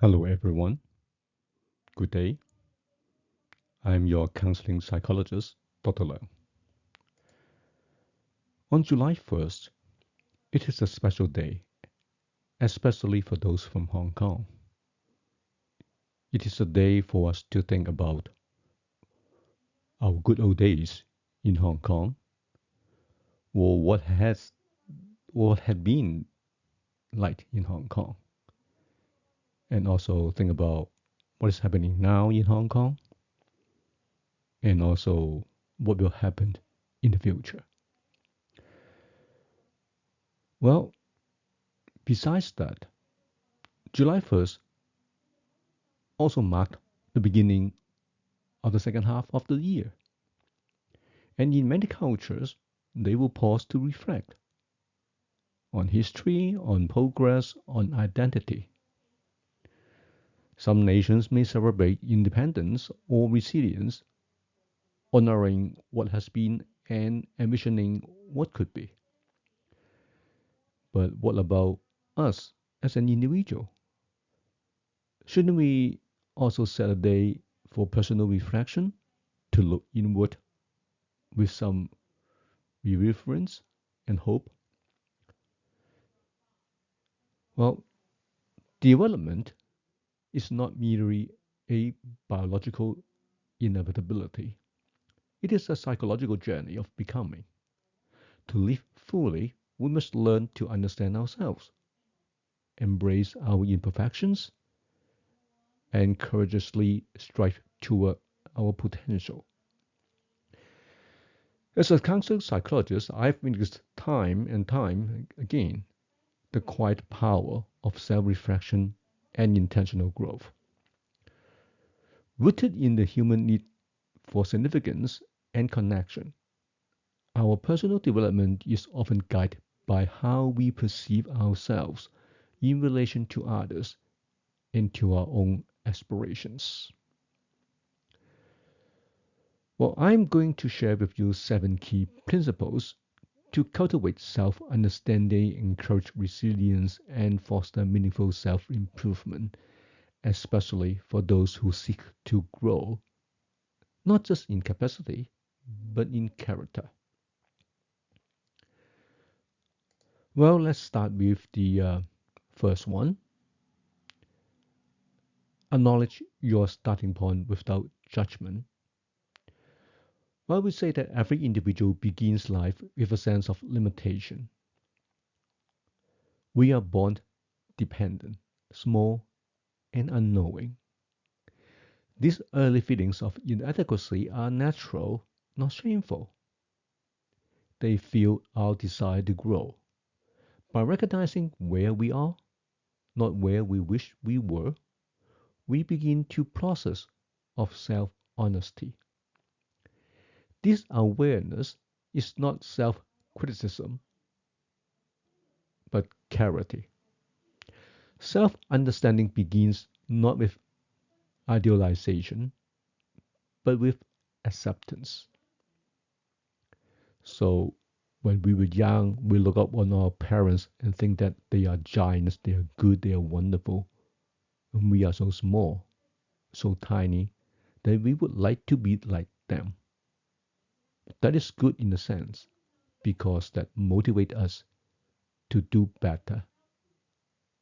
Hello, everyone. Good day. I'm your counseling psychologist, Dr. Leung. On July 1st, it is a special day, especially for those from Hong Kong. It is a day for us to think about our good old days in Hong Kong, or what had been like in Hong Kong, and also think about what is happening now in Hong Kong, and also what will happen in the future. Well, besides that, July 1st also marked the beginning of the second half of the year. And in many cultures, they will pause to reflect on history, on progress, on identity. Some nations may celebrate independence or resilience, honoring what has been and envisioning what could be. But what about us as an individual? Shouldn't we also set a day for personal reflection, to look inward with some reverence and hope? Well, development is not merely a biological inevitability. It is a psychological journey of becoming. To live fully, we must learn to understand ourselves, embrace our imperfections, and courageously strive toward our potential. As a counseling psychologist, I've witnessed time and time again the quiet power of self-reflection and intentional growth. Rooted in the human need for significance and connection, our personal development is often guided by how we perceive ourselves in relation to others and to our own aspirations. Well, I'm going to share with you 7 key principles to cultivate self understanding, encourage resilience, and foster meaningful self improvement, especially for those who seek to grow, not just in capacity, but in character. Well, let's start with the first one. Acknowledge your starting point without judgment. Well, we say that every individual begins life with a sense of limitation. We are born dependent, small, and unknowing. These early feelings of inadequacy are natural, not shameful. They fuel our desire to grow. By recognizing where we are, not where we wish we were, we begin to process of self-honesty. This awareness is not self-criticism, but clarity. Self-understanding begins not with idealization, but with acceptance. So when we were young, we look up on our parents and think that they are giants, they are good, they are wonderful. And we are so small, so tiny, that we would like to be like them. That is good in a sense, because that motivates us to do better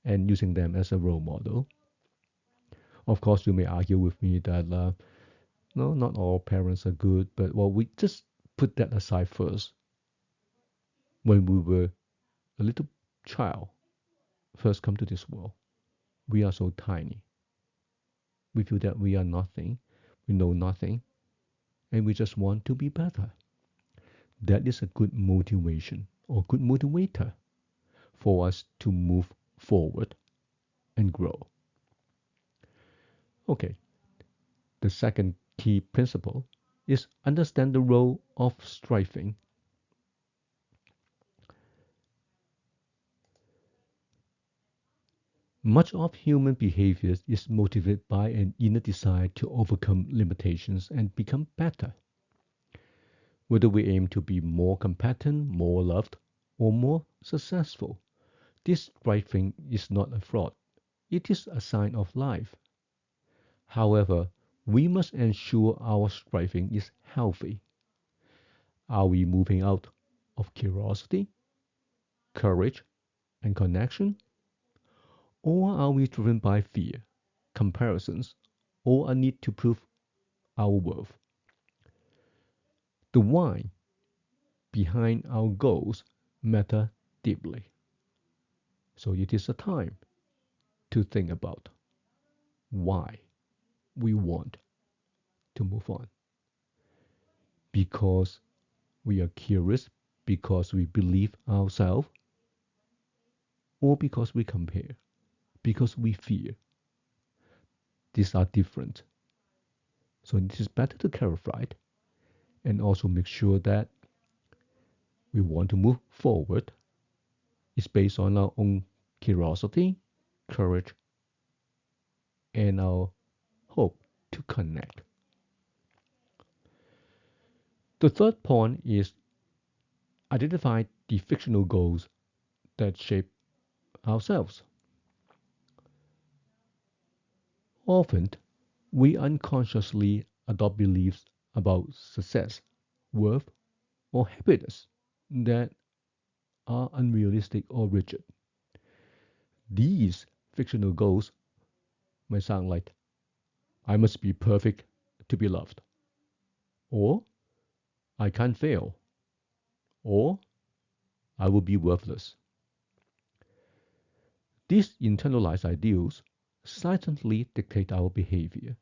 and using them as a role model. Of course, you may argue with me that no, not all parents are good, but well, we just put that aside first. When we were a little child, first come to this world, we are so tiny. We feel that we are nothing, we know nothing, and we just want to be better. That is a good motivation or good motivator for us to move forward and grow. Okay, the second key principle is understand the role of striving. Much of human behavior is motivated by an inner desire to overcome limitations and become better. Whether we aim to be more competent, more loved, or more successful, this striving is not a fraud. It is a sign of life. However, we must ensure our striving is healthy. Are we moving out of curiosity, courage, and connection? Or are we driven by fear, comparisons, or a need to prove our worth? The why behind our goals matter deeply. So it is a time to think about why we want to move on. Because we are curious, because we believe ourselves, or because we compare, because we fear. These are different. So it is better to clarify it and also make sure that we want to move forward is based on our own curiosity, courage, and our hope to connect. The third point is identify the fictional goals that shape ourselves. Often, we unconsciously adopt beliefs about success, worth, or happiness that are unrealistic or rigid. These fictional goals may sound like I must be perfect to be loved, or I can't fail, or I will be worthless. These internalized ideals silently dictate our behavior.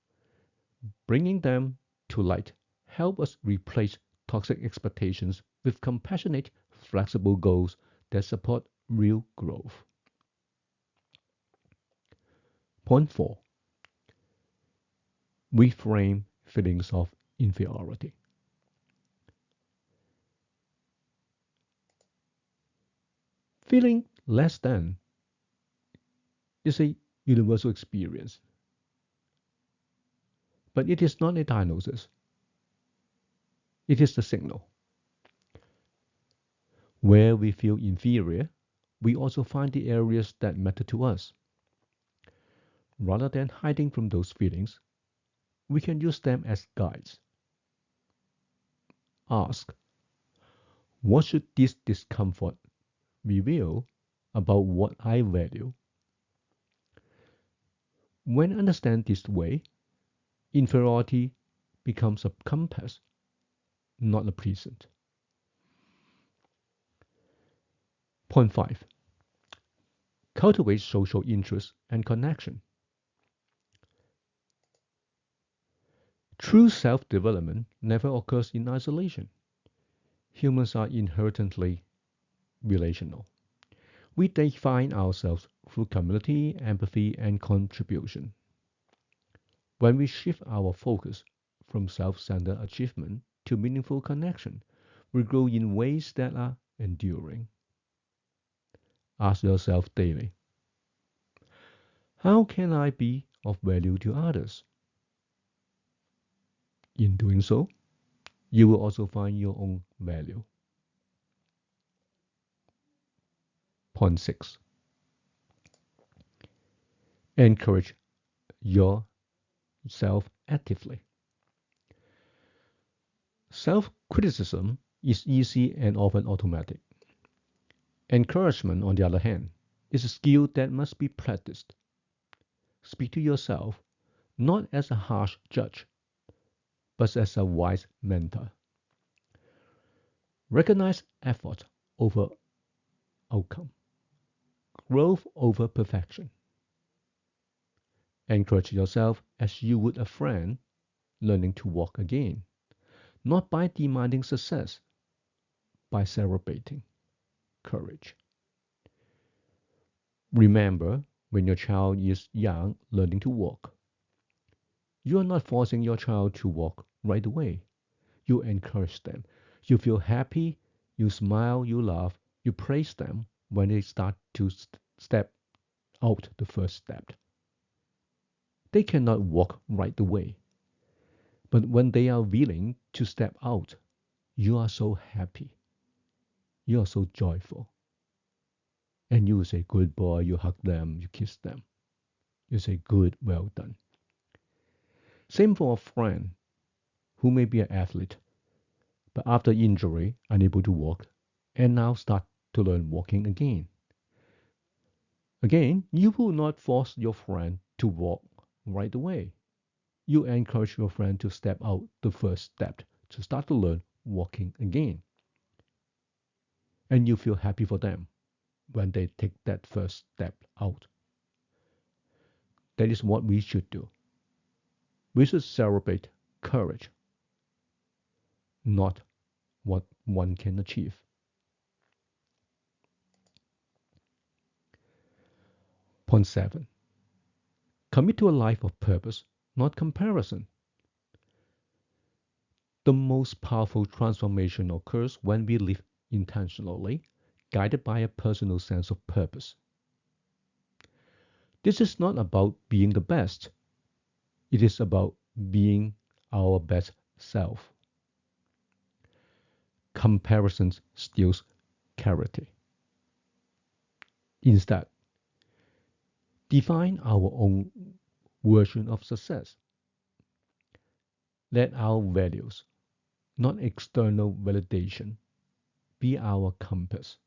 Bringing them to light help us replace toxic expectations with compassionate, flexible goals that support real growth. Point 4. Reframe feelings of inferiority. Feeling less than is a universal experience, but it is not a diagnosis. It is the signal. Where we feel inferior, we also find the areas that matter to us. Rather than hiding from those feelings, we can use them as guides. Ask, what should this discomfort reveal about what I value? When understood this way, inferiority becomes a compass, not a prison. Point 5. Cultivate social interest and connection. True self-development never occurs in isolation. Humans are inherently relational. We define ourselves through community, empathy, and contribution. When we shift our focus from self-centered achievement to meaningful connection, we grow in ways that are enduring. Ask yourself daily, how can I be of value to others? In doing so, you will also find your own value. Point 6. Encourage yourself actively. Self-criticism is easy and often automatic. Encouragement, on the other hand, is a skill that must be practiced. Speak to yourself not as a harsh judge, but as a wise mentor. Recognize effort over outcome, growth over perfection. Encourage yourself as you would a friend learning to walk again, not by demanding success, by celebrating courage. Remember, when your child is young learning to walk, you are not forcing your child to walk right away. You encourage them. You feel happy, you smile, you laugh, you praise them when they start to step out the first step. They cannot walk right away. But when they are willing to step out, you are so happy. You are so joyful. And you say, good boy, you hug them, you kiss them. You say, good, well done. Same for a friend who may be an athlete, but after injury, unable to walk, and now start to learn walking again. Again, you will not force your friend to walk right away. You encourage your friend to step out the first step to start to learn walking again. And you feel happy for them when they take that first step out. That is what we should do. We should celebrate courage, not what one can achieve. Point 7. Commit to a life of purpose, not comparison. The most powerful transformation occurs when we live intentionally, guided by a personal sense of purpose. This is not about being the best. It is about being our best self. Comparisons steals clarity. Instead, define our own version of success. Let our values, not external validation, be our compass.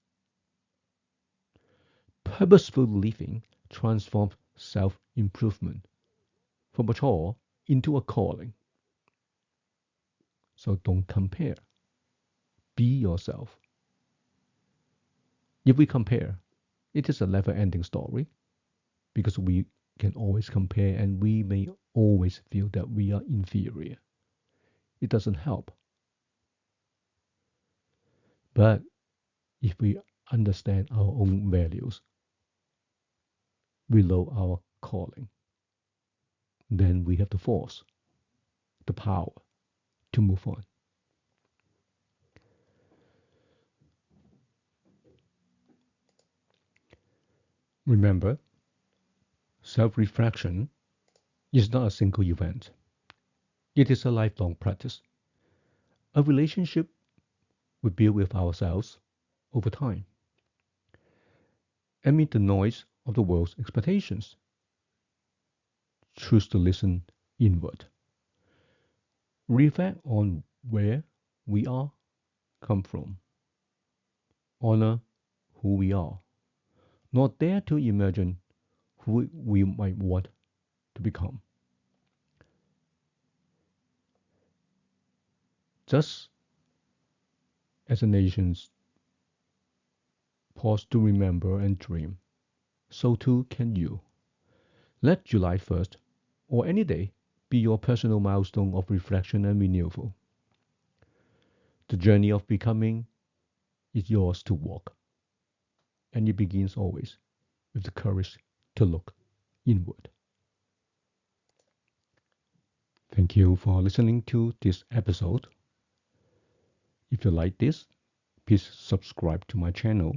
Purposeful living transforms self-improvement from a chore into a calling. So don't compare. Be yourself. If we compare, it is a never-ending story because we can always compare and we may always feel that we are inferior. It doesn't help. But if we understand our own values, we know our calling, then we have the force, the power to move on. Remember, self-reflection is not a single event. It is a lifelong practice, a relationship we build with ourselves over time. Amid the noise of the world's expectations, choose to listen inward. Reflect on where we are come from. Honor who we are. Not dare to imagine who we might want to become. Just as the nations pause to remember and dream, so too can you. Let July 1st, or any day, be your personal milestone of reflection and renewal. The journey of becoming is yours to walk, and it begins always with the courage to look inward. Thank you for listening to this episode. If you like this, please subscribe to my channel.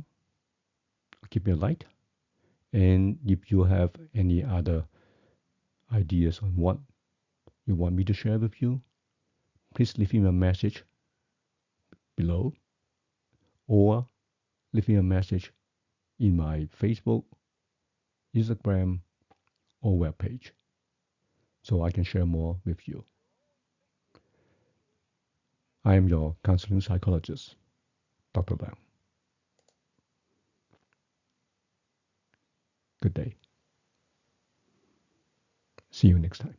Give me a like. And if you have any other ideas on what you want me to share with you, please leave me a message below or leave me a message in my Facebook, Instagram, or webpage so I can share more with you. I am your counseling psychologist, Dr. Liang. Good day. See you next time.